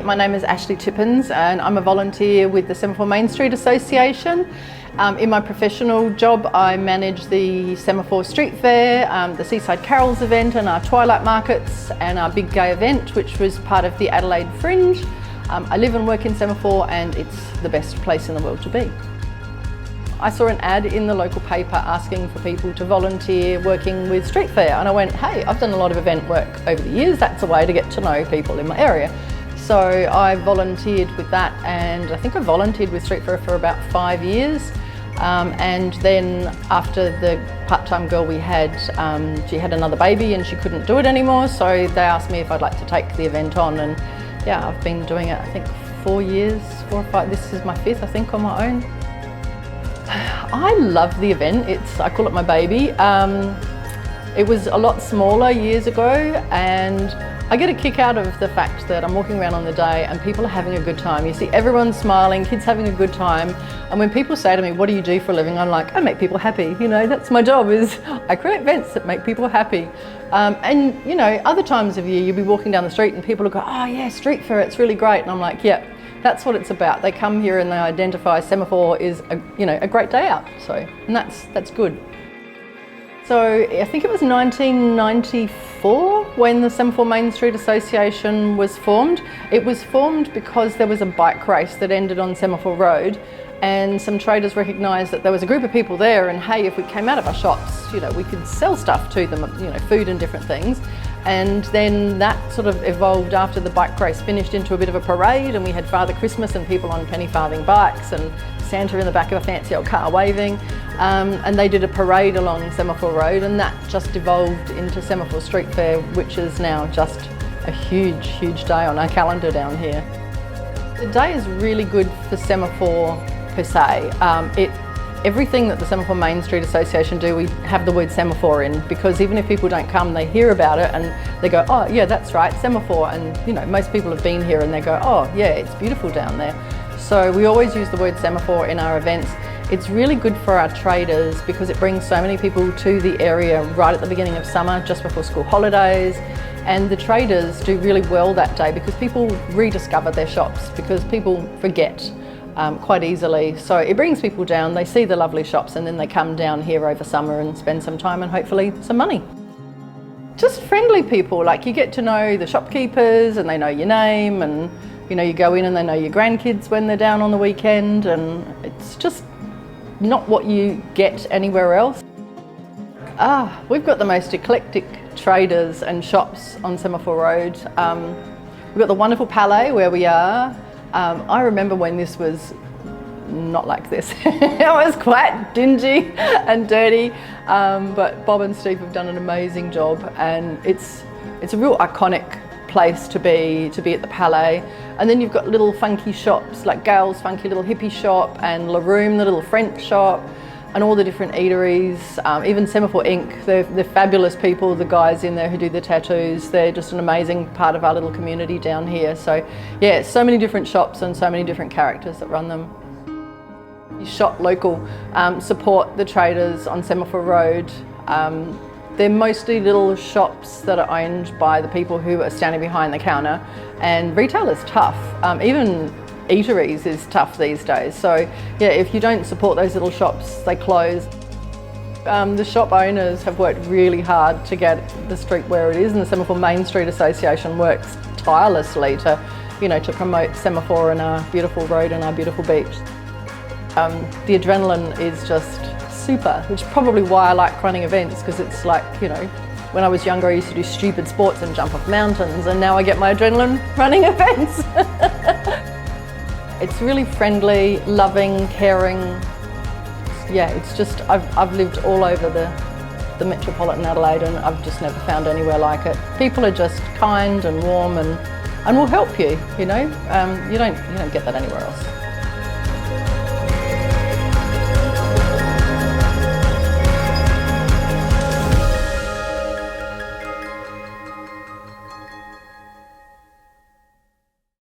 My name is Ashley and I'm a volunteer with the Semaphore Main Street Association. In my professional job, I manage the Semaphore Street Fair, the Seaside Carols event and our Twilight Markets and our big gay event, which was part of the Adelaide Fringe. I live and work in Semaphore and it's the best place in the world to be. I saw an ad in the local paper asking for people to volunteer working with street fair, and I went, hey, I've done a lot of event work over the years, that's a way to get to know people in my area. So I volunteered with that, and I think I volunteered with street fair for about 5 years. And then after the part-time girl we had, she had another baby and she couldn't do it anymore, so they asked me if I'd like to take the event on, and yeah, I've been doing it I think 4 years, 4 or 5, this is my 5th I think on my own. I love the event, I call it my baby. It was a lot smaller years ago, and I get a kick out of the fact that I'm walking around on the day and people are having a good time. You see everyone smiling, kids having a good time, and when people say to me, what do you do for a living? I'm like, I make people happy, you know, that's my job, is I create events that make people happy. And you know, other times of year you'll be walking down the street and people will go, oh yeah, street fair, it's really great, and I'm like, yeah. That's what it's about. They come here and they identify Semaphore is a great day out. So, and that's good. So I think it was 1994 when the Semaphore Main Street Association was formed. It was formed because there was a bike race that ended on Semaphore Road, and some traders recognised that there was a group of people there, and hey, if we came out of our shops, you know, we could sell stuff to them, you know, food and different things. And then that sort of evolved after the bike race finished into a bit of a parade, and we had Father Christmas and people on penny farthing bikes and Santa in the back of a fancy old car waving, and they did a parade along Semaphore Road, and that just evolved into Semaphore Street Fair, which is now just a huge, huge day on our calendar down here. The day is really good for Semaphore per se. Everything that the Semaphore Main Street Association do, we have the word semaphore in, because even if people don't come, they hear about it and they go, oh yeah, that's right, semaphore. And you know, most people have been here and they go, oh yeah, it's beautiful down there. So we always use the word semaphore in our events. It's really good for our traders because it brings so many people to the area right at the beginning of summer, just before school holidays. And the traders do really well that day because people rediscover their shops, because people forget quite easily. So it brings people down, they see the lovely shops, and then they come down here over summer and spend some time and hopefully some money. Just friendly people, like you get to know the shopkeepers and they know your name, and you know, you go in and they know your grandkids when they're down on the weekend, and it's just not what you get anywhere else. We've got the most eclectic traders and shops on Semaphore Road. We've got the wonderful Palais where we are. I remember when this was not like this. It was quite dingy and dirty, but Bob and Steve have done an amazing job, and it's a real iconic place to be at the Palais. And then you've got little funky shops like Gail's funky little hippie shop, and La Room, the little French shop, and all the different eateries, even Semaphore Inc. They're fabulous people, the guys in there who do the tattoos. They're just an amazing part of our little community down here. So yeah, so many different shops and so many different characters that run them. You shop local, support the traders on Semaphore Road. They're mostly little shops that are owned by the people who are standing behind the counter, and retail is tough. Even eateries is tough these days. So yeah, if you don't support those little shops, they close. The shop owners have worked really hard to get the street where it is, and the Semaphore Main Street Association works tirelessly to, you know, to promote Semaphore and our beautiful road and our beautiful beach. The adrenaline is just super, which is probably why I like running events, because it's like, you know, when I was younger I used to do stupid sports and jump off mountains, and now I get my adrenaline running events. It's really friendly, loving, caring. Yeah, it's just, I've lived all over the metropolitan Adelaide, and I've just never found anywhere like it. People are just kind and warm and will help you, you know. You don't get that anywhere else.